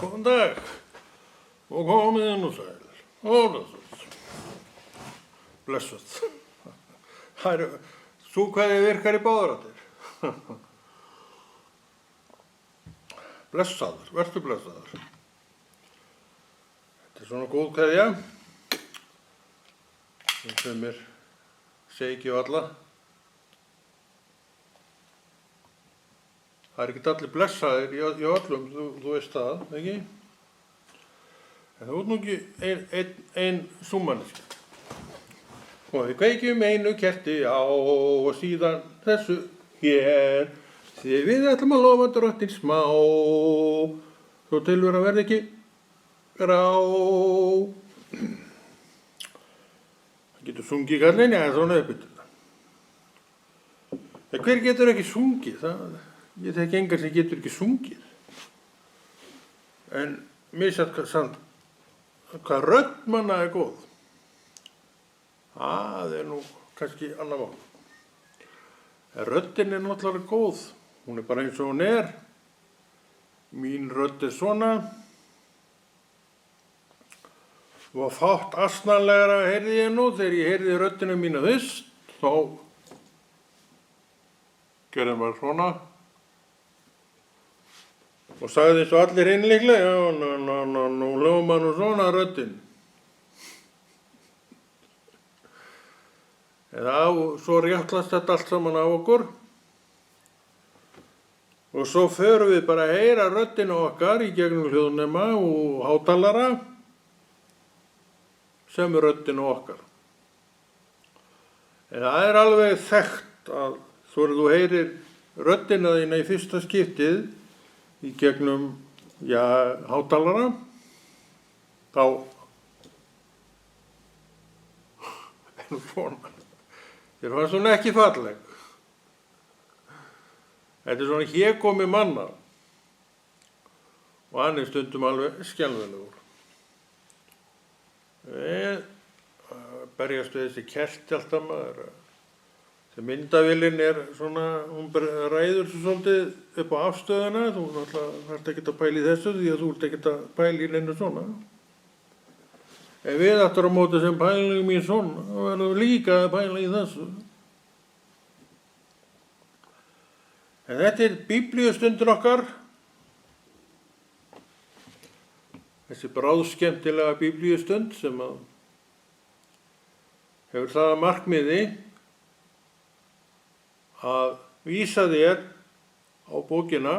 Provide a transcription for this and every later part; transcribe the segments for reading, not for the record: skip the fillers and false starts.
Góðan dag og komið inn og sæl. Blessuð. Sú kveðja virkar í báðar áttir. Blessaður, vertu blessaður. Þetta er svona góð kveðja. Sem segi ekki á alla. Það er ekki allir blessaðir í öllum, þú veist það, ekki? En það er nú ekki ein súmmanniski. Og við kveikjum einu kerti á og síðan þessu hér. Því við ætlum að lofa drottinn smá, svo tilvera verði ekki grá. Það getur sungið kallinn, já, svona uppbytuna. En hver getur ekki sungið? Ég þekki engan sem getur ekki sungið. En misjast hvað rödd manna er góð. Það er nú kannski annað mál. En röddin er náttúrulega góð. Hún er bara eins og hún er. Mín rödd er svona. Og fátt asnalegra heyrði ég nú þegar ég heyrði röddina mína fyrst. Þá gerði maður svona. Og sagði eins og allir innleiklega, já, nú hljóma nú svona röddin. Svo réttlast þetta allt saman á okkur. Og svo förum við bara að heyra röddina okkar í gegnum hljóðnema og hátalara sem er röddina okkar. En það er alveg þekkt að þú heyrir röddina þína í fyrsta skiptið í gegnum, já, hátalara, þá er nú svona. Þér fannst hún ekki falleg. Þetta er svona hégómi manna og hann er stundum alveg skelfilegur. Berjast við þessi kerti alltaf maður. Þegar myndavélin er svona, hún ræður svo svolítið upp á afstöðuna, þú þarft ekkert að pæla í þessu því að þú ert ekkert að pæla í neinu svona. En við aftur á móti sem pælum í svona, þá verðum við líka að pæla í þessu. En þetta er biblíustundin okkar. Þessi bráðskemmtilega biblíustund sem hefur það að markmiði að vísa þér á bókina.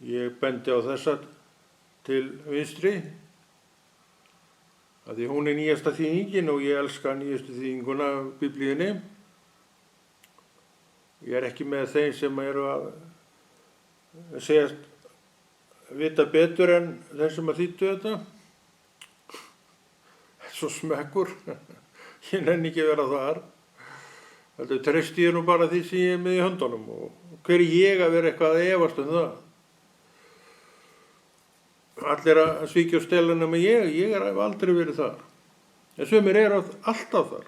Ég bendi á þessa til vinstri, að því hún er nýjasta þýðingin og ég elska nýjastu þýðinguna af biblíunni. Ég er ekki með þeim sem eru að segjast vita betur en þeir sem að þýddu þetta. Svo smekkur, ég nenni ekki að vera þar. Þetta treysti ég nú bara því sem ég er með í höndunum og hver er ég að vera eitthvað að efast um það? Allir að svíkja og stela nema ég hef aldrei verið þar. En sumir eru alltaf þar.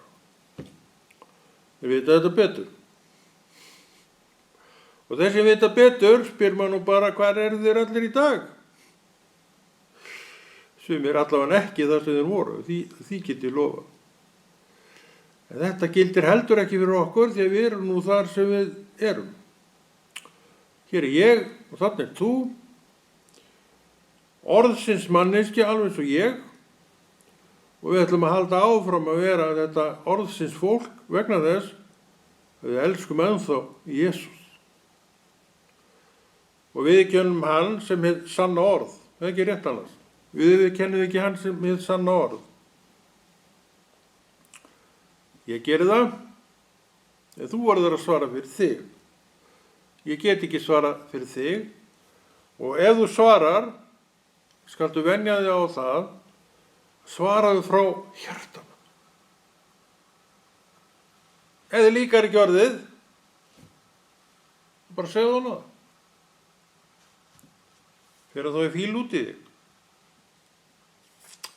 Þeir vita þetta betur. Og þeir sem vita betur spyr maður nú bara hvar eru þeir allir í dag? Sumir allavega ekki þar sem þeir voru, því get ég lofa. En þetta gildir heldur ekki fyrir okkur því að við erum nú þar sem við erum. Hér er ég og þarna er þú. Orðsins manneskja alveg svo ég. Og við ætlum að halda áfram að vera þetta orðsins fólk vegna þess að við elskum ennþá Jesús. Og við kennum hann sem hið sanna orð. Það er ekki rétt annars. Við kennum ekki hann sem hið sanna orð. Ég geri það, en þú verður að svara fyrir þig. Ég get ekki svara fyrir þig og ef þú svarar, skaltu venja þig á það, svaraðu frá hjartanu. Ef þið líkar ekki orðið, bara segðu það nú. Fyrir þá er fíl út í þig.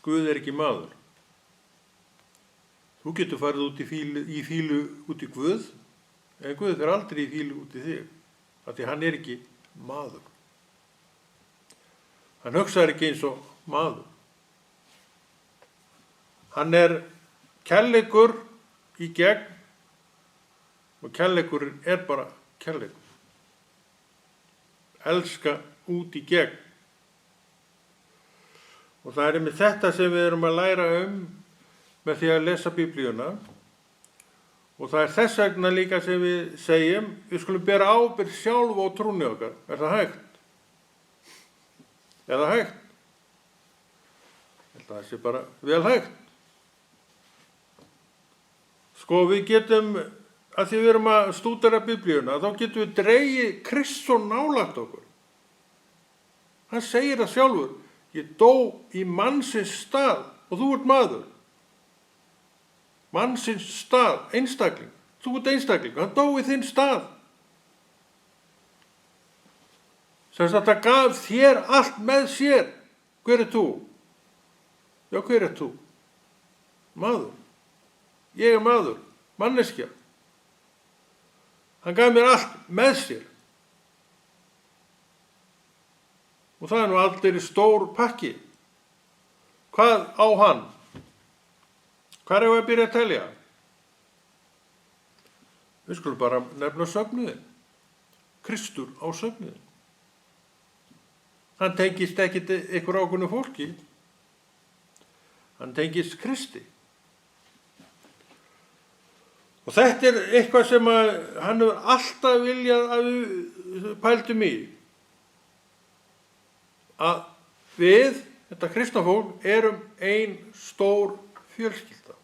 Guð er ekki maður. Þú getur farið í fílu út í Guð, en Guð fer aldrei í fílu út í þig, af því hann er ekki maður. Hann hugsar ekki eins og maður. Hann kærleikur í gegn og kærleikurinn bara kærleikur. Elska út í gegn. Og það með þetta sem við erum að læra með því að lesa Biblíuna. Og það þess vegna líka sem við segjum, við skulum bera ábyrgð sjálf á trúnni okkar. Það hægt? Það hægt? Ég held að það sé bara vel hægt. Sko við getum, að því við erum að stúdera Biblíuna, þá getum við dregið Krist svo nálægt okkur. Hann segir það sjálfur, ég dó í mannsins stað og þú ert maður. Mannsins stað, einstakling. Þú ert einstakling, hann dó í þinn stað. Sem sagt, það gaf þér allt með sér. Hver þú? Já, hver þú? Maður. Ég maður, manneskja. Hann gaf mér allt með sér. Og það nú aldrei stór pakki. Hvað á hann? Hvar að byrja að telja? Við skulum bara nefna söfnuðinn. Kristur á söfnuðinn. Hann tengist ekkit ykkur ákveðnu fólki. Hann tengist Kristi. Og þetta eitthvað sem hann hefur alltaf viljað að við pældum í. Að við, þetta kristna fólk, erum ein stór fjölskylda.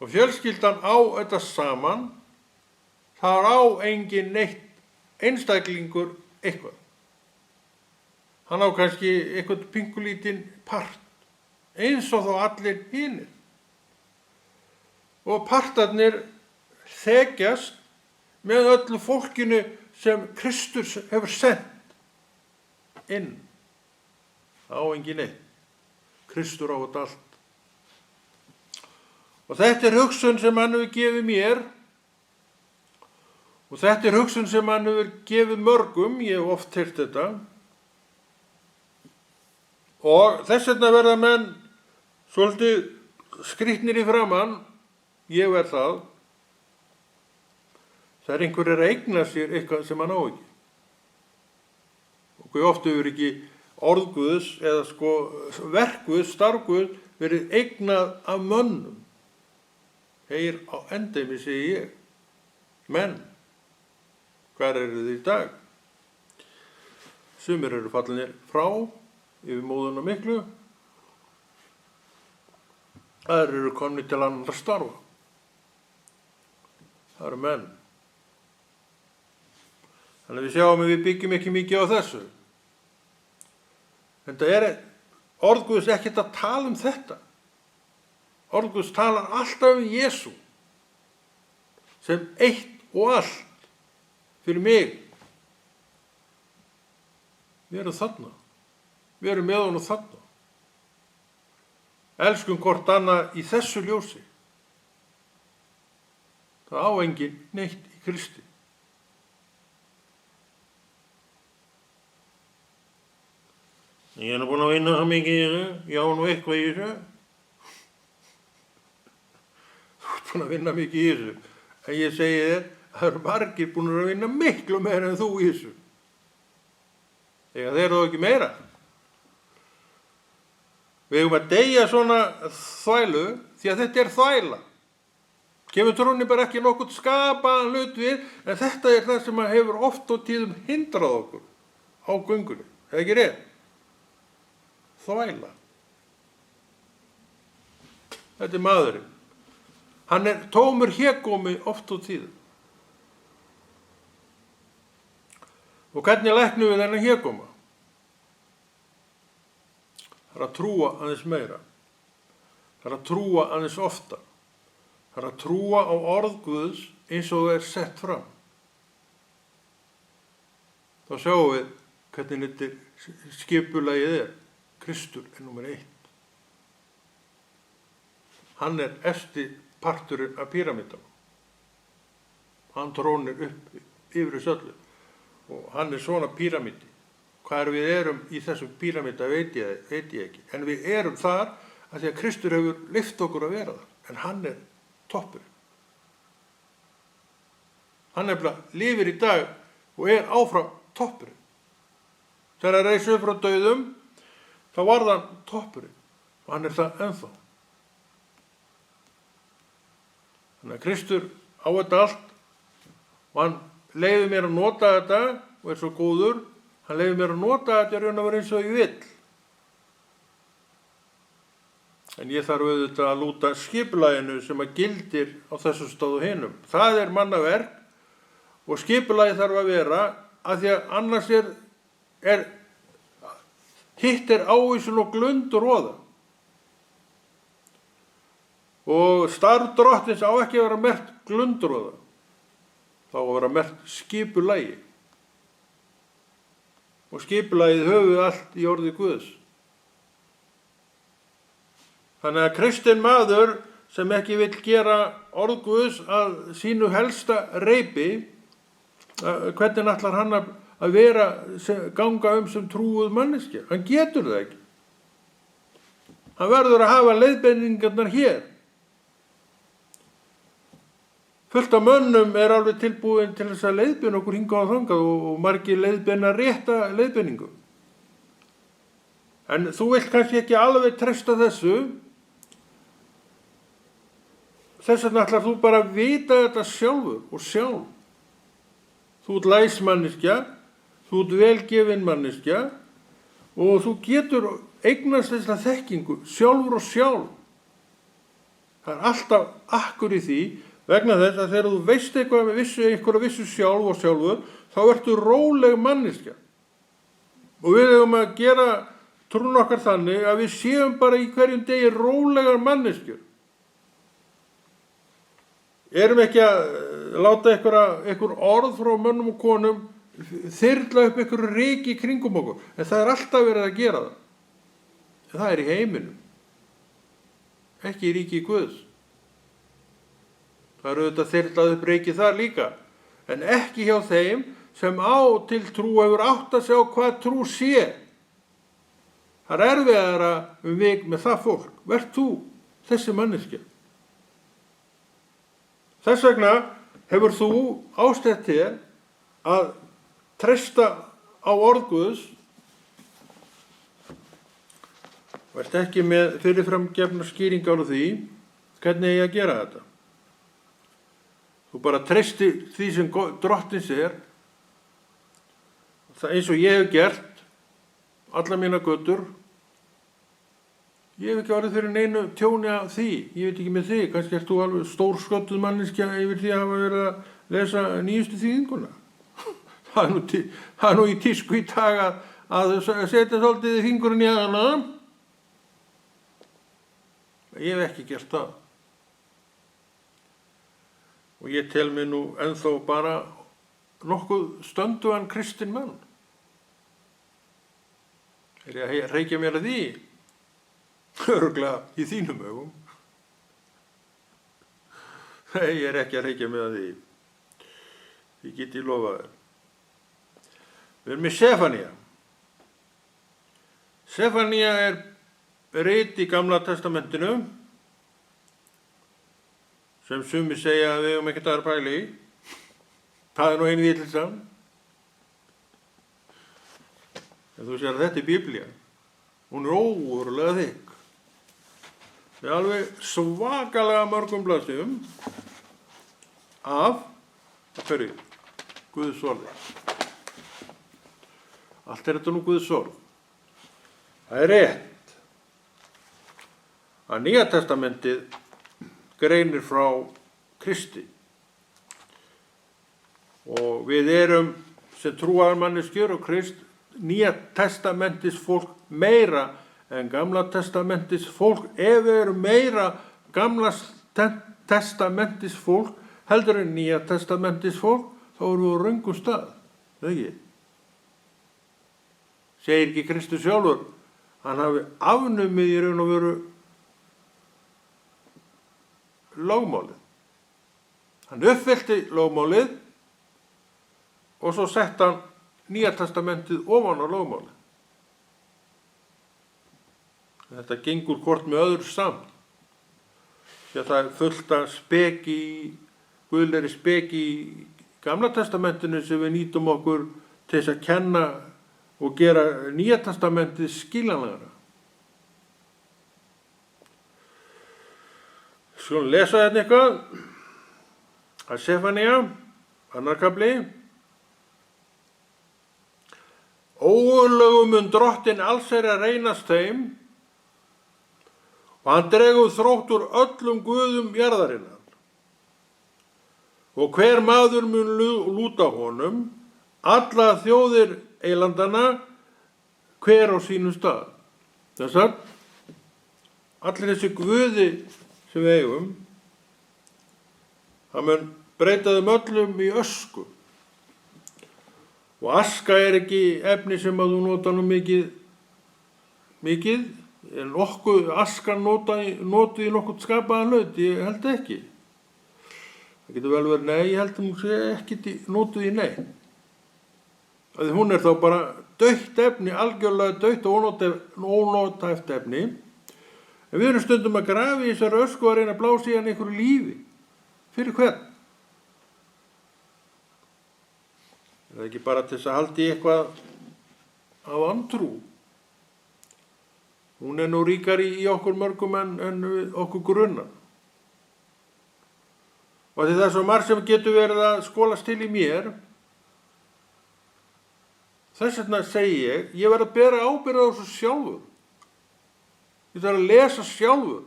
Og fjölskyldan á þetta saman, það á engin neitt einstaklingur eitthvað. Hann á kannski eitthvað pingulítinn part, eins og þó allir hinir. Og partarnir þekjast með öllu fólkinu sem Kristus hefur sendt inn. Það á engin neitt. Kristur á þetta allt. Og þetta hugsun sem hann hefur gefið mér. Og þetta hugsun sem hann hefur gefið mörgum. Ég hef oft heyrt þetta. Og þess vegna verða menn svolítið skrýtnir í framan. Ég verð það. Það einhverjir að eigna sér eitthvað sem hann á ekki. Og hver oft hefur ekki orðguðs eða verkguðs, starfguðs verið eignað af mönnum. Heyr á endeimi, segi ég. Menn, hvar eru þið í dag? Sumir eru fallinir frá yfir móðuna miklu. Aðrir eru komnir til annarra starfa. Það eru menn. Þannig að við sjáum að við byggjum ekki mikið á þessu. En það orðguðs ekkert að tala þetta. Orðguðs talar alltaf Jesú sem eitt og allt fyrir mig. Við erum þarna. Við erum með honum þarna. Elskum hvort annað í þessu ljósi. Það á engin neitt í Kristi. Ég búin að vinna það mikið í þessu. Já, nú eitthvað í þessu. Þú ert búin að vinna mikið í þessu. En ég segi þér, það eru margir búin að vinna miklu meira en þú í þessu. Þegar þeir eru ekki meira. Við eigum að deyja svona þvælu því að þetta þvæla. Kemur trúnni bara ekki nokkuð skapaðan hlut við, en þetta það sem hefur oft og tíðum hindrað okkur á göngunni. Það ekki rétt? Þvæla. Þetta maðurinn. Hann tómur hégómi oft og tíðum. Og hvernig læknum við þennan hégóma? Það að trúa aðeins meira. Það að trúa aðeins oftar. Það að trúa á orð Guðs eins og það sett fram. Þá sjáum við hvernig þetta skipulagið Kristur númer 1. Hann efsti parturinn af píramídanum. Hann trónir upp yfir þessu öllu. Og hann svona píramídi. Hvar við erum í þessum píramída veit ég ekki. En við erum þar að því að Kristur hefur leyft okkur að vera þar. En hann er toppur. Hann lifir í dag og er áfram toppur. Þegar hann reis upp frá dauðum, þá var hann toppur. Og hann er það ennþá. Þannig að Kristur á þetta allt og hann leyfir mér að nota þetta og er svo góður. Hann leyfir mér að nota þetta raun og vera eins og ég vill. En ég þarf auðvitað að lúta skipulaginu sem að gildir á þessu stöðu hinum. Það er mannaverk og skipulagi þarf að vera að því að annars hitt er ávísun og glund og róða. Og starf drottins á ekki að vera merkt glundróða. Þá að vera merkt skipulagi. Og skipulagið höfum við allt í orði Guðs. Þannig að kristinn maður sem ekki vill gera orð Guðs að sínu helsta reipi, hvernig ætlar hann að vera, ganga sem trúuð manneskja? Hann getur það ekki. Hann verður að hafa leiðbeiningarnar hér. Fullt af mönnum er alveg tilbúin til þess að leiðbeina okkur hingað og þangað og margir leiðbeina rétta leiðbeiningu. En þú vilt kannski ekki alveg treysta þessu. Þess vegna ætlar þú bara að vita þetta sjálfur og sjálf. Þú ert læs manneskja, þú ert velgefin manneskja og þú getur eignast þessa þekkingu sjálfur og sjálf. Það er alltaf akkur í því. Vegna þess að þegar þú veist eitthvað vissu sjálf og sjálfur, þá ertu róleg manneskja. Og við eigum að gera trún okkar þannig að við séum bara í hverjum degi rólegar manneskjur. Erum ekki að láta einhver orð frá mönnum og konum þyrla upp einhverju ryki kringum okkur. En það er alltaf verið að gera það. En það er í heiminum. Ekki í ríki Guðs. Það eru auðvitað þyrlað upp reiki þar líka, en ekki hjá þeim sem á til trú hefur átt að sjá hvað trú sé. Það er erfiðara mig með það fólk. Vert þú þessi manneskja? Þess vegna hefur þú ástætt þér að treysta á orð Guðs. Vert ekki með fyrirframgefnar skýringar á því hvernig ég að gera þetta. Þú bara treysti því sem drottins er. Það eins og ég hef gert alla mína götur. Ég hef ekki orðið fyrir neinu tjóni af því. Ég veit ekki með þig. Kannski ert þú alveg stórsköttuð manneskja yfir því að hafa verið að lesa nýjustu þýðinguna. Það er nú í tísku í dag að setja svolítið fingurinn í hana. Ég hef ekki gert það. Og ég tel mig nú ennþá bara nokkuð stöndugan kristinn mann. Er ég að reykja mér að því? Örugglega í þínum augum. Nei, ég er ekki að reykja mér að því. Því get ég lofað þér. Við erum með Sefanía. Sefanía er rit í Gamla testamentinu sem sumir segja að við eigum ekkert aðra pæla í. Það er nú ein vitleysan. En þú sér að þetta er Biblía. Hún er ógurlega þykk. Með alveg svakalega mörgum blaðsíðum af hverju? Guðs orði. Allt er þetta nú Guðs orð. Það er rétt að Nýja testamentið greinir frá Kristi. Og við erum sem trúaðar manneskjur og Krist Nýja testamentis fólk meira en Gamla testamentis fólk. Ef við erum meira Gamla testamentis fólk heldur en Nýja testamentis fólk, þá erum við á röngum stað. Það ekki? Segir ekki Kristus sjálfur, hann hafi afnumið í raun og veru lögmálið. Hann uppfyllti lögmálið og svo sett hann Nýja testamentið ofan á lögmálið. Þetta gengur hvort með öðru saman. Því að það er fullt af speki, guðlegri speki í Gamla testamentinu sem við nýtum okkur til þess að kenna og gera Nýja testamentið skiljanlegra. Skulum lesa þetta eitthvað. Að Sefanía, 2. kafli. Ógurlegum mun Drottinn allsherjar reynast þeim og hann dregur þrótt úr öllum guðum jarðarinnar. Og hver maður mun lúta honum, alla þjóðir eilandana, hver á sínum stað. Þess að allir þessi guði sem við eigum, það mun breyta þeim öllum í ösku. Og aska er ekki efni sem að þú nota nú mikið, en nokkuð askan notuð í nokkuð skapaðan hlut, ég held ekki. Það getur vel verið nei, ég held að hún sé ekki notuð í nei. Því hún er þá bara dautt efni, algjörlega dautt og ónotæft efni. En við erum stundum að grafa í þessari ösku og reyna að blása í hann einhverju lífi. Fyrir hvern? Er það ekki bara til þess að halda í eitthvað af vantrú? Hún er nú ríkari í okkur mörgum en okkur grunar. Og því það er svo margt sem getur verið að skolast til í mér, þess vegna segi ég verð að bera ábyrgð á þessu sjálfur. Ég þarf að lesa sjálfur.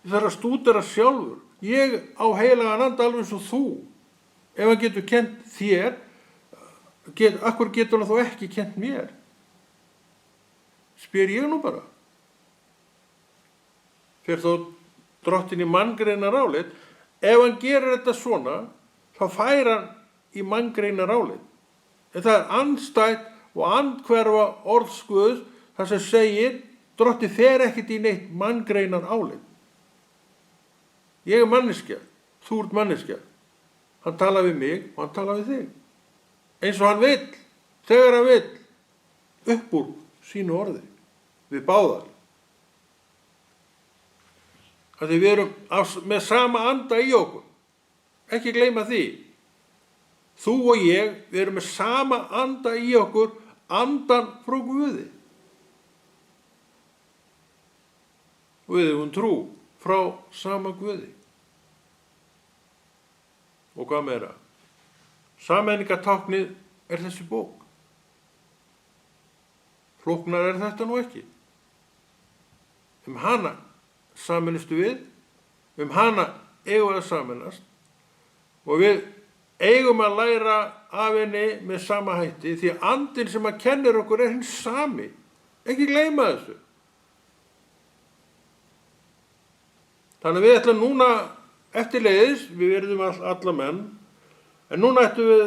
Ég þarf að stúdera sjálfur. Ég á heilagan anda alveg eins og þú. Ef hann getur kennt þér, akkur getur hann þó ekki kennt mér? Spyr ég nú bara. Fyrir þó Drottinn í manngreinar álit, ef hann gerir þetta svona, þá fær hann í manngreinar álit. En það er andstætt og andhverfa orðs Guðs, það sem segir, Drottinn fer ekkert í neitt manngreinar álit. Ég er manneskja, þú ert manneskja. Hann talar við mig og hann talar við þig. Eins og hann vill, þegar hann vill, upp úr sínu orði, við báðar. Því við erum með sama anda í okkur. Ekki gleyma því. Þú og ég, við erum með sama anda í okkur, andan frá Guði. Og við höfum trú frá sama Guði. Og hvað meira? Sameiningartáknið er þessi bók. Flóknar er þetta nú ekki. Hana sameinistu við, hana eigum við að sameinast og við eigum að læra af henni með sama hætti því að andinn sem að kennir okkur er hins sami. Ekki gleyma þessu. Þannig að við ætlum núna eftirleiðis, við verðum alla menn, en núna ætlum við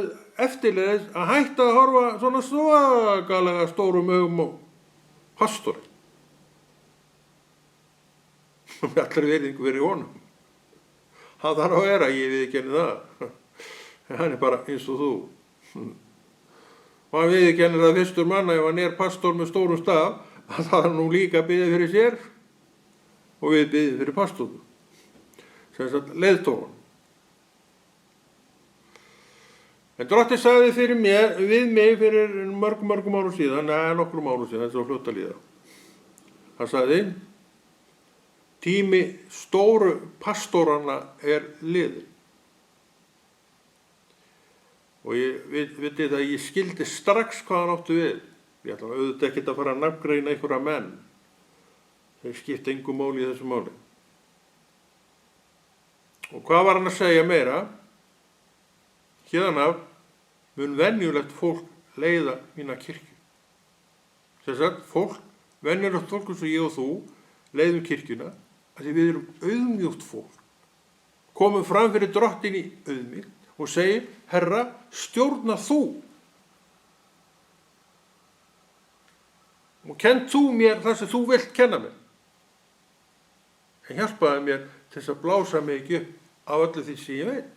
eftirleiðis að hætta að horfa svona svakalega stórum augum á pastorinn. Með allir virðingu fyrir honum. Hann þarf að vera, ég viðurkenni það. Hann er bara eins og þú. Og hann viðurkennir það fyrstur manna ef hann er pastor með stórum staf, að það er nú líka að biðja fyrir sér og við biðjum fyrir pastornum. Sem sagt leiðtogan. En Drottinn sagði við mig fyrir mörgum árum síðan, nokkrum árum síðan, þetta var fljótt að líða. Hann sagði, tími stóru pastorana er liðinn. Og ég veit að ég skildi strax hvað hann áttu við. Ég ætla auðvitað ekki að fara að nafngreina einhverja menn. Þeir skipta engu máli í þessu máli. Og hvað var hann að segja meira? Héðan af mun venjulegt fólk leiða mína kirkju. Þess að fólk, venjulegt fólk eins og ég og þú, leiðum kirkjuna, að því við erum auðmjúkt fólk. Komum fram fyrir Drottinn í auðmýkt og segir, Herra, stjórna þú. Og kenn þú mér það sem þú vilt kenna mér. En hjálpaði mér til þess að blása mig ekki upp af öllu því sem ég veit.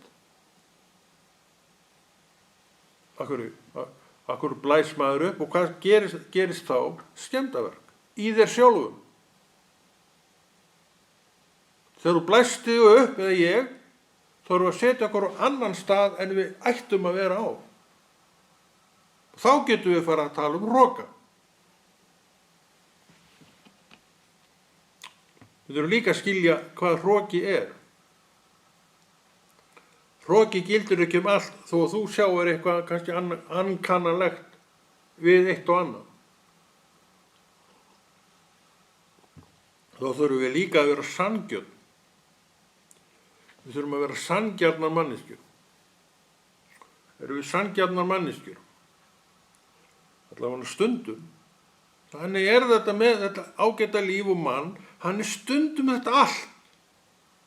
Akkur blæs maður upp og hvað gerist þá? Skemmdarverk í þér sjálfum. Þegar þú blæst þig upp, eða ég, þá erum við að setja okkur á annan stað en við ættum að vera á. Þá getum við fara að tala um hroka. Við þurfum líka að skilja hvað hroki er. Hroki gildir ekki um allt þó að þú sjáir eitthvað kannski ankannalegt við eitt og annað. Þá þurfum við líka að vera sanngjörn. Við þurfum að vera sanngjarnar manneskjur. Erum við sanngjarnar manneskjur? Allavega stundum. Þannig er þetta með þetta ágæta líf og mann, hann er stundum þetta allt,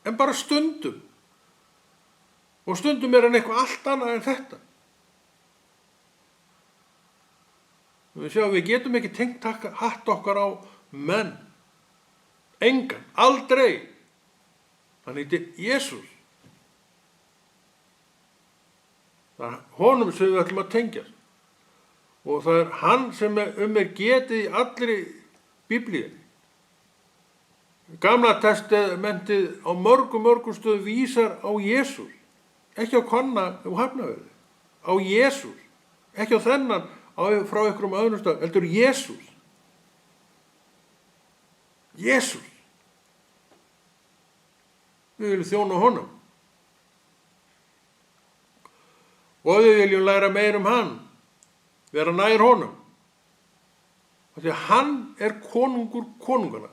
en bara stundum. Og stundum er hann eitthvað allt annað en þetta. Við getum ekki tengt hatt okkar á menn. Engan, aldrei. Hann heitir Jesús. Það er honum sem við ætlum að tengjast. Og það er hann sem er getið í allri Biblíunni. Gamla testamentið á mörgum stöðum vísar á Jesús. Ekki á Konna og Hafnarfirði. Á Jesús. Ekki á þennan frá einhverjum öðrum stöðum. Heldur Jesús. Jesús. Við viljum þjóna honum. Og við viljum læra meir um hann. Vera nær honum. Því að hann er konungur konungana.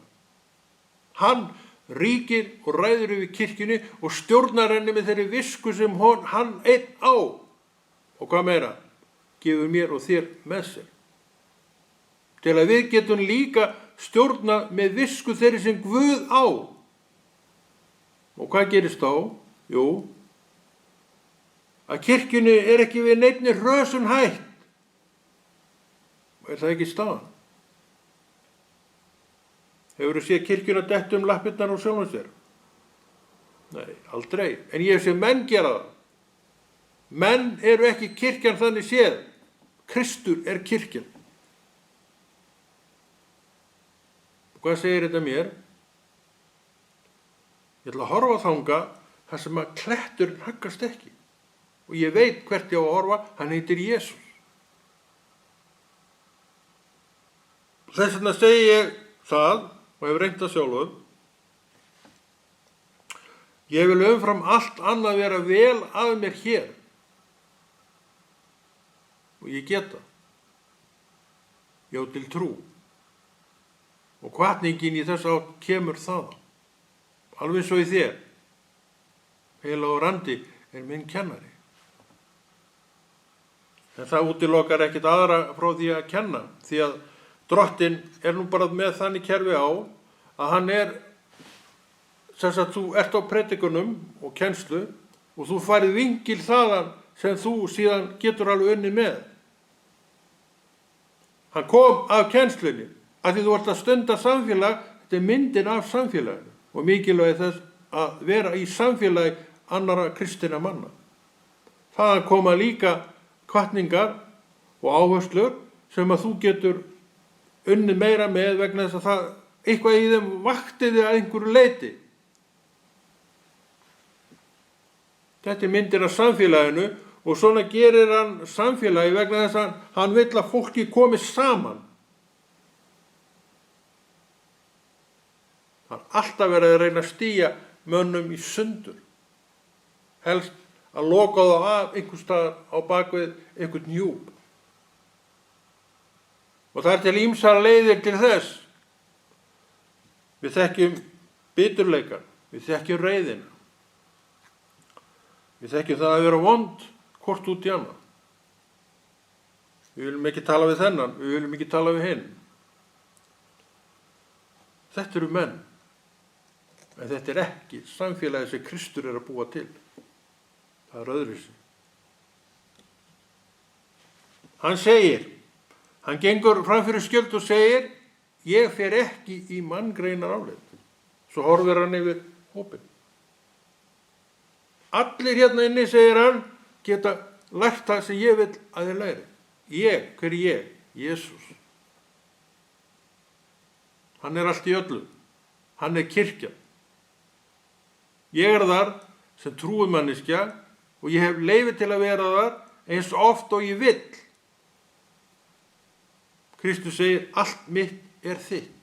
Hann ríkir og ræður yfir kirkjunni og stjórnar henni með þeirri visku sem hann einn á. Og hvað meira? Gefur mér og þér með sér. Til að við getum líka stjórnað með visku þeirri sem Guð á. Og hvað gerist þá? Jú, að kirkjunni er ekki við neinni hrösun hætt. Er það ekki staðan? Hefurðu séð kirkjuna dett lappirnar á sjálfum sér? Nei, aldrei. En ég hef séð menn gera það. Menn eru ekki kirkjan þannig séð. Kristur er kirkjan. Og hvað segir þetta mér? Ég ætla að horfa þangað þar sem að kletturinn haggast ekki. Og ég veit hvert ég á að horfa, hann heitir Jesús. Þess vegna segi ég það, og hefur reynt það sjálfur, ég vil umfram allt annað vera vel að mér hér. Og ég get það. Já, til trú. Og hvatningin í þess átt kemur það. Alveg svo í þér. Heilagur andi er minn kennari. En það útilokar ekkert aðra frá því að kenna, því að Drottinn er nú bara með þannig kerfi á að hann er, sem sagt, þú ert á predikunum og kennslu og þú færið vingil þaðan sem þú síðan getur alveg unnið með. Hann kom af kennslunni að því þú ert að stunda samfélag, þetta er myndin af samfélaginu og mikilvægi þess að vera í samfélagi annara kristinna manna. Þaðan koma líka hvatningar og áherslur sem að þú getur unnið meira með vegna þess að það eitthvað í þeim vakti þig að einhverju leyti. Þetta er myndir af samfélaginu og svona gerir hann samfélagi vegna þess að hann vill að fólki komi saman. Það er alltaf verið að reyna að stía mönnum í sundur. Helst að loka þá af einhvers staðar á bakvið einhvern hjúp. Og það er til ýmsar leiðir til þess. Við þekkjum biturleikann, við þekkjum reiðina. Við þekkjum það að vera vond hvort út í annað. Við viljum ekki tala við þennan, við viljum ekki tala við hinn. Þetta eru menn. En þetta er ekki samfélagið sem Kristur er að búa til. Það er öðruvísi. Hann segir, hann gengur fram fyrir skjöld og segir, ég fer ekki í manngreinar áleit. Svo horfir hann yfir hópinn. Allir hérna inni, segir hann, geta lært það sem ég vil að þeir læri. Hver er ég? Jesús. Hann er allt í öllu. Hann er kirkjan. Ég er þar sem trúið manneskja og ég hef leyfi til að vera þar eins oft og ég vill. Kristus segir, allt mitt er þitt.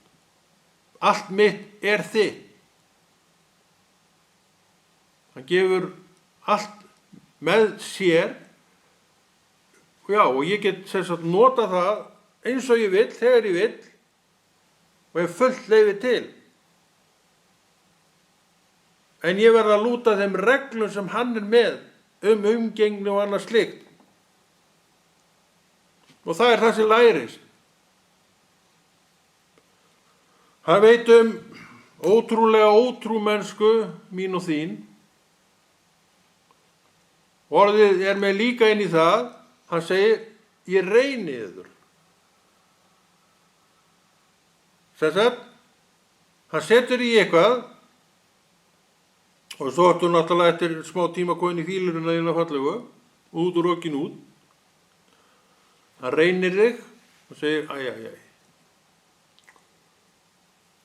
Allt mitt er þitt. Hann gefur allt með sér. Já, og ég get sem sagt nota það eins og ég vill, þegar ég vill og hef fullt leyfi til. En ég verð að lúta þeim reglum sem hann er með umgengni og annað slíkt. Og það er það sem lærist. Hann veit ótrúlega ótrúmennsku mín og þín. Orðið er með líka inn í það. Hann segir, ég reyni yður. Sem sagt, hann setur í eitthvað og svo ertu náttúrulega eftir smá tíma komin í fílurinn að þína fallegu, út og rokin út. Hann reynir þig og segir, æ.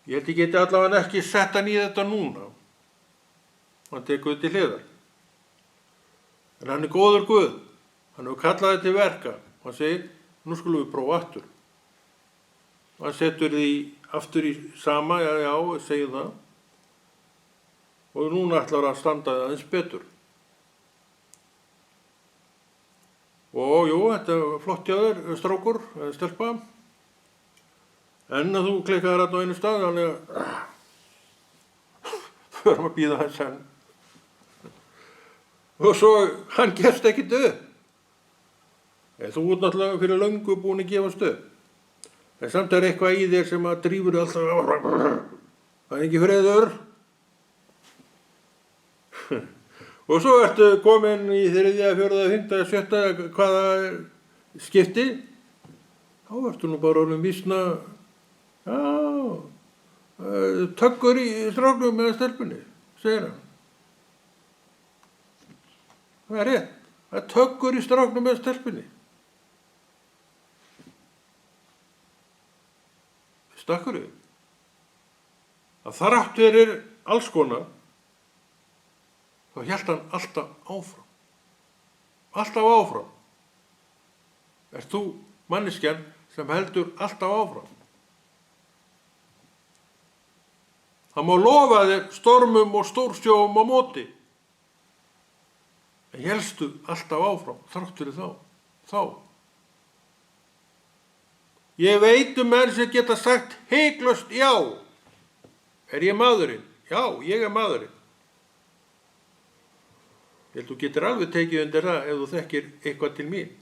Ég held ég geti allavega ekki sett hann í þetta núna. Hann tekur þetta til hliðar. En hann er góður Guð. Hann hefur kallað þetta til verka. Hann segir, nú skulum við prófa aftur. Hann setur því aftur í sama, já, segir það. Og núna ætlar að standa það aðeins betur. Og jú, þetta er flott hjá þér, strákur, stelpa. En að þú klikkaðir þarna á einu stað, þannig að förum að bíða þess enn. Og svo, hann gefst ekkert upp. Þú ert náttúrulega fyrir löngu búin að gefast upp. En samt er eitthvað í þér sem að drífur alltaf. Það er ekki friður. Og svo ertu komin í 3., 4., 5., 7. hvaða skipti. Þá ertu nú bara orðin vísna, töggur í stráknum með stelpunni, segir hann. Það er rétt. Það er töggur í stráknum með stelpunni. Stakkur við. Að þrátt fyrir alls konar, þá hélt hann alltaf áfram. Alltaf áfram. Ert þú manneskjan sem heldur alltaf áfram? Það má lofa þér stormum og stórsjóum á móti. En hélstu alltaf áfram, þrátt fyrir þá. Ég veit menn sem geta sagt hiklaust já. Er ég maðurinn? Já, ég er maðurinn. Ég held þú getur alveg tekið undir það ef þú þekkir eitthvað til mín.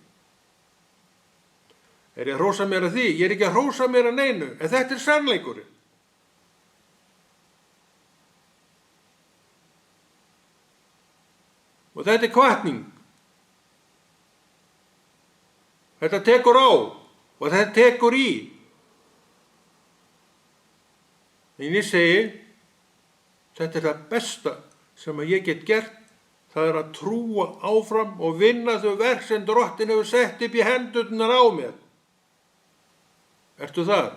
Er ég að hrósa mér að því? Ég er ekki að hrósa mér að neinu, en þetta er sannleikurinn. Og þetta er hvatning. Þetta tekur á og þetta tekur í. En ég segi, þetta er það besta sem ég get gert. Það er að trúa áfram og vinna þau verk sem Drottinn hefur sett upp í hendurnar á mér. Ertu það?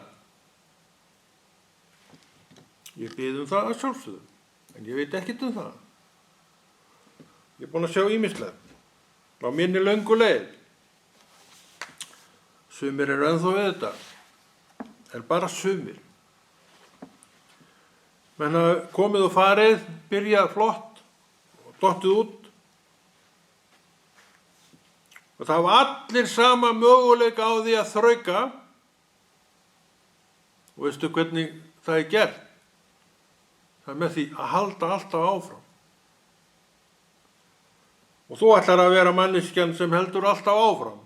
Ég bið það að sjálfsögðu, en ég veit ekkert það. Ég er búinn að sjá ýmislegt á minni löngu leið. Sumir eru ennþá við þetta, en bara sumir. Menn hafa komið og farið, byrjað flott, dottið út. Og það hafa allir sama möguleika á því að þrauka. Og veistu hvernig það er gert? Það er með því að halda alltaf áfram. Og þú ætlar að vera manneskjan sem heldur alltaf áfram.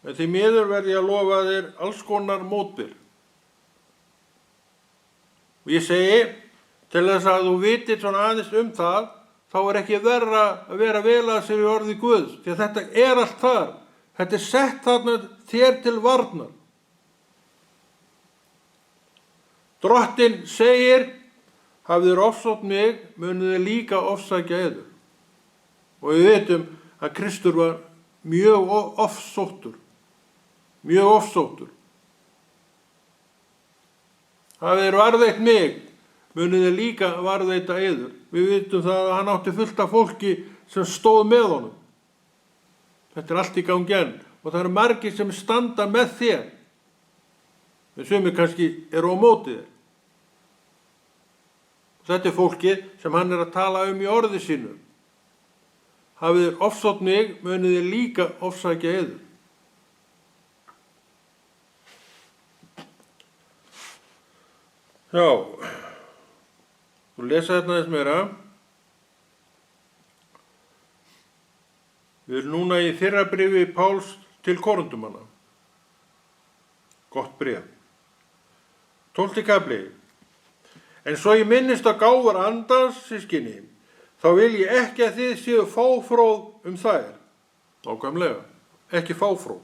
En því miður verð ég að lofa þér alls konar mótbyr. Og ég segi, til þess að þú vitir svona aðeins það, þá er ekki verra að vera vel að sér í orði Guðs, því að þetta er allt þar. Þetta er sett þarna þér til varnar. Drottinn segir, hafið þér ofsótt mig, munið þér líka ofsækja yður. Og við veitum að Kristur var mjög ofsóttur. mjög ofsóttur. Hafið þér varðveitt mig, munið þér líka varðveita yður. Við vitum það að hann átti fullt af fólki sem stóð með honum. Þetta allt í gangi enn og það eru margir sem standa með þér. En sumir kannski eru á móti þér. Þetta fólkið sem hann að tala í orði sínu. Hafið þér ofsótt mig, munið þér líka ofsækja yður. Já, þú lesa þetta aðeins meira. Við erum núna í fyrra bréfi Páls til Korinthumanna. Gott bréf. 12. kafli. En svo ég minnist á gáfur andans, systkini, þá vil ég ekki að þið séu fáfróð þær. Nákvæmlega, ekki fáfróð.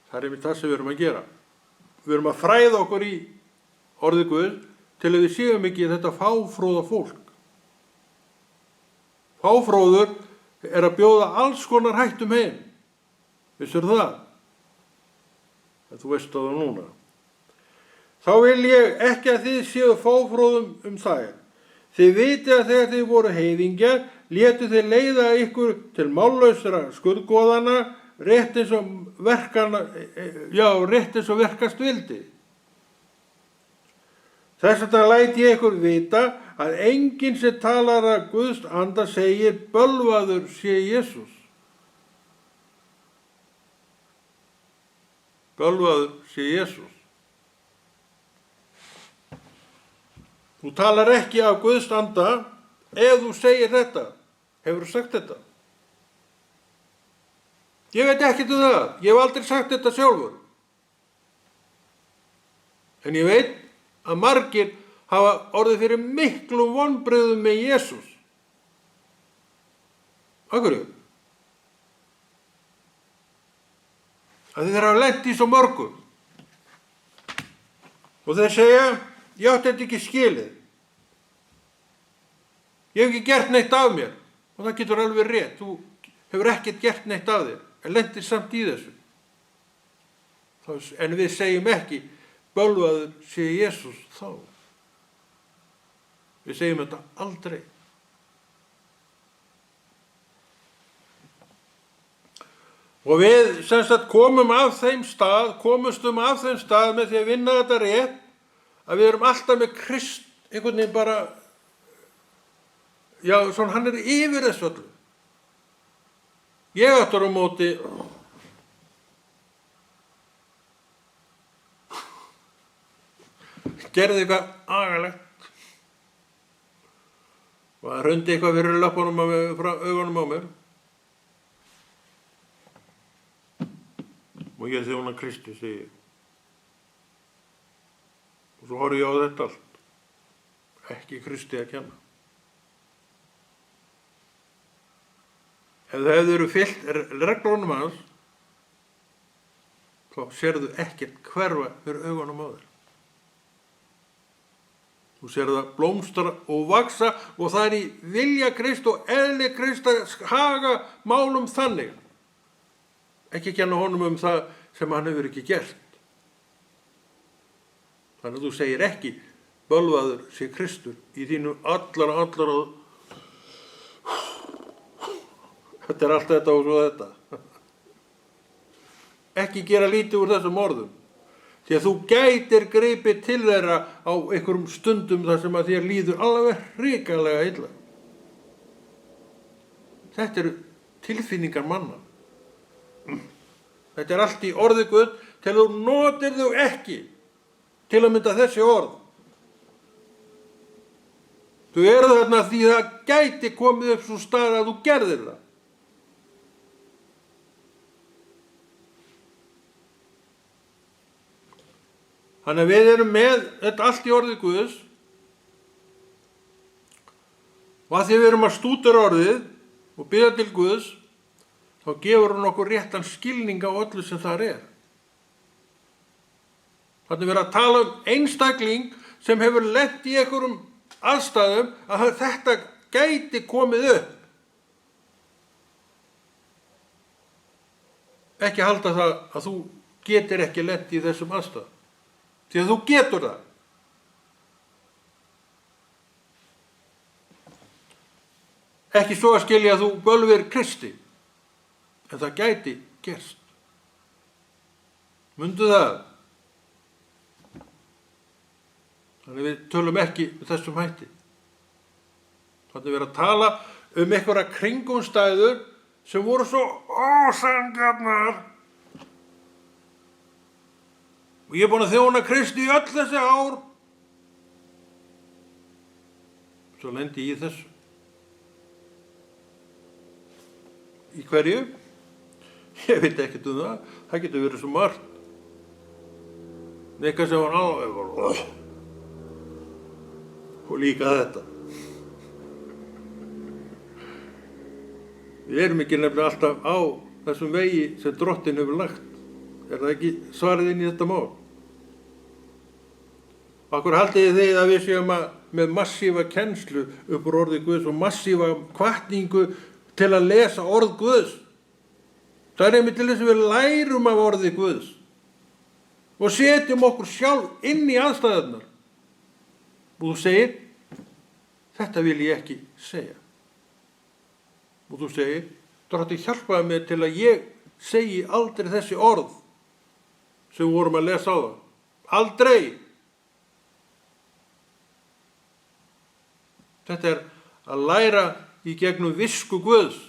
Það er einmitt það sem við erum að gera. Við erum að fræða okkur í orðið Guð til að við séum ekki þetta fáfróða fólk. Fáfróður er að bjóða alls konar hættum heim. Vissur það? Þú veist það núna. Þá vil ég ekki að þið séu fáfróðum þær. Þið vitið að þegar þið voru heiðingjar, létu þið leiða ykkur til mállausra skurðgoðana, rétt eins og verkast vildi. Þess vegna læt ég ykkur vita að enginn sem talar að Guðs anda segir bölvaður sé Jesús. Bölvaður sé Jesús. Þú talar ekki af Guðs anda ef þú segir þetta. Hefur þú sagt þetta? Ég veit ekki það. Ég hef aldrei sagt þetta sjálfur. En ég veit að margir hafa orðið fyrir miklum vonbrigðum með Jesús. Af hverju? Að þeir hafa lent í svo mörgu. Og þeir segja, ég átti þetta ekki skilið. Ég hef ekki gert neitt af mér. Og það getur alveg rétt. Þú hefur ekkert gert neitt af þér. En lentir samt í þessu. En við segjum ekki, bölvaður sé Jesús þá. Við segjum þetta aldrei. Og við sem sagt komumst af þeim stað með því að vinna þetta rétt, að við erum alltaf með Krist, einhvern veginn bara, já, svona hann yfir þessu öllu. Ég aftur á móti, gerði eitthvað agalegt og það hrundi eitthvað fyrir löpunum frá augunum á mér. Og ég þjóna Kristi, segi ég. Og svo horfði ég á þetta allt. Ekki Kristi að kenna. Ef það hefur fylgt reglunum hans, þá sérðu ekkert hverfa fyrir augunum á þér. Þú sérðu það blómstra og vaksa og það er í vilja Krist og eðli Krist að haga málum þannig. Ekki kenna honum það sem hann hefur ekki gert. Þannig að þú segir ekki, bölvaður sé Kristur í þínu allara. Þetta er allt þetta og svo þetta. Ekki gera lítið úr þessum orðum. Því að þú gætir gripið til þeirra á einhverjum stundum þar sem að þér líður alveg hrikalega illa. Þetta eru tilfinningar manna. Þetta er allt í orði Guð til þú notir þau ekki til að mynda þessi orð. Þú eru þarna því það gæti komið upp svo stað að þú gerðir það. Þannig að við erum með þetta allt í orði Guðs og að því við erum að stúdera orðið og biðja til Guðs, þá gefur hann okkur réttan skilning á öllu sem þar er. Þannig við erum að tala einstakling sem hefur lent í einhverjum aðstæðum að þetta gæti komið upp. Ekki halda það að þú getur ekki lent í þessum aðstæðum. Því að þú getur það. Ekki svo að skilja að þú bölvir Kristi, en það gæti gerst. Mundu það. Þannig við tölum ekki með þessum hætti. Þannig við erum að tala einhverja kringumstæður sem voru svo ósanngjarnar. Og ég er búin að þjóna Kristi í öll þessi ár. Svo lendi ég í þessu. Í hverju? Ég veit ekkert um það. Það getur verið svo margt. Eitthvað sem var alveg. Og líka þetta. Við erum ekki nefnilega alltaf á þessum vegi sem Drottinn hefur lagt. Það ekki svarið inn í þetta mál? Akkur haldið þið að við séum með massífa kennslu upp úr orði Guðs og massífa hvatningu til að lesa orð Guðs? Það er einmitt til þess að við lærum af orði Guðs og setjum okkur sjálf inn í aðstæðurnar. Og þú segir, þetta vil ég ekki segja. Og þú segir, Drottinn hjálpaði mér til að ég segi aldrei þessi orð sem við vorum að lesa á það. Aldrei. Þetta er að læra í gegnum visku Guðs.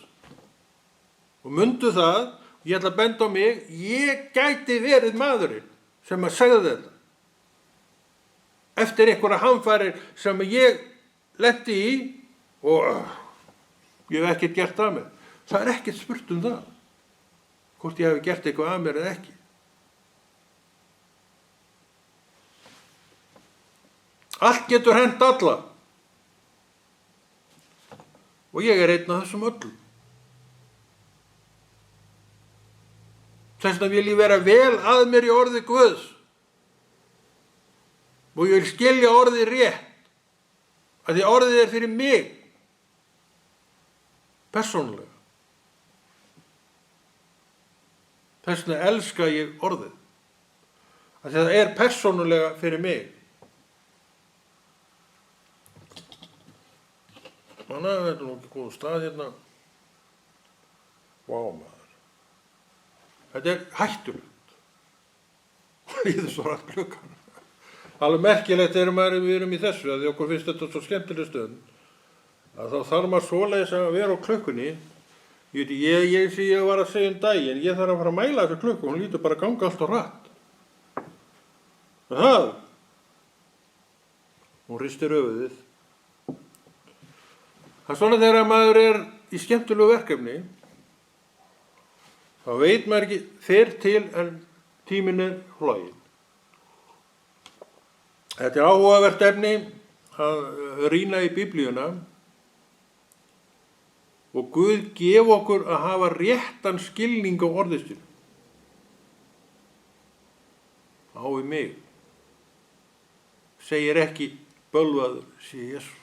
Og mundu það, ég ætla að benda á mig, ég gæti verið maðurinn sem að segja þetta. Eftir einhverja hamfarir sem ég lenti í og ég hef ekkert gert af mér. Það er ekkert spurt um það. Hvort ég hef gert eitthvað af mér eða ekki. Allt getur hent alla. Og ég er einn af þessum öllum. Þess vegna vil ég vera vel að mér í orði Guðs. Og ég vil skilja orðið rétt. Að því orðið er fyrir mig. Persónulega. Þess vegna elska ég orðið. Að því það er persónulega fyrir mig. Þannig að þetta er nú ekki góð stað hérna. Vá maður. Þetta er hættulegt. Líður svo rætt klukkan. Alveg merkilegt er við erum í þessu, að því okkur finnst þetta svo skemmtileg stund, að þá þarf maður svoleiðis að vera á klukkunni. Ég var að segja um daginn, ég þarf að fara að mæla þessu klukku, hún lítur bara að ganga allt á rætt. Það. Hún ristir höfuðið. Það er svona þegar maður er í skemmtilegu verkefni, þá veit maður ekki fyrr til en tíminn er floginn. Þetta er áhugavert efni að rýna í Biblíuna og Guð gef okkur að hafa réttan skilning á orðistinu. Á við mig. Segir ekki bölvaður sé Jesús.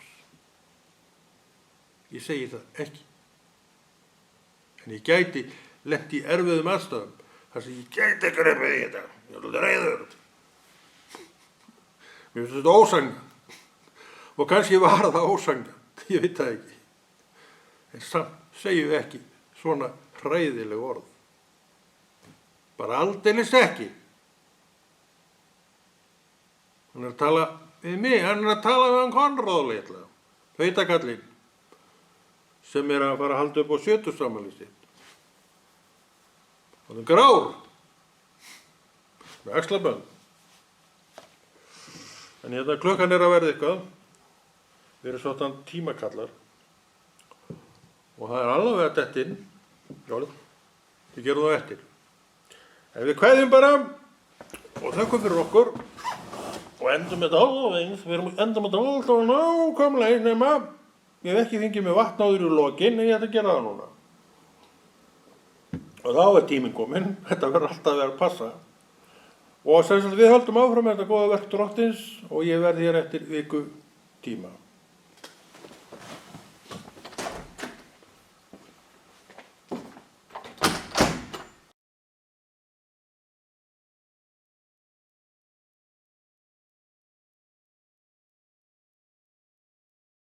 Ég segi það ekki. En ég gæti lent í erfiðum aðstæðum þar sem ég gæti grepið í þetta. Ég er alveg reiður. Mér finnst þetta ósanngjarnt. Og kannski var það ósanngjarnt. Ég veit það ekki. En samt segjum við ekki svona hræðileg orð. Bara aldeilis ekki. Hann er að tala við mig. Hann er að tala við hann Konráð litla. Feitakallinn. Sem er að fara að halda upp á 70-afmælið sitt. Hann er grár. Með axlabönd. En hérna klukkan er að verða eitthvað. Við erum svona tímakallar. Og það er alveg að detta inn. Jólið. Við gerum það eftir. En við kveðjum bara og þökkum fyrir okkur. Og endum þetta alveg. Við endum þetta alltaf nákvæmlega nema ég hef ekki fengið með vatn áður í lokin en ég ætla að gera það núna. Og þá er tíminn kominn. Þetta verður alltaf að vera að passa. Og sem sagt við höldum áfram þetta góða verk Drottins og ég verð hér eftir viku tíma.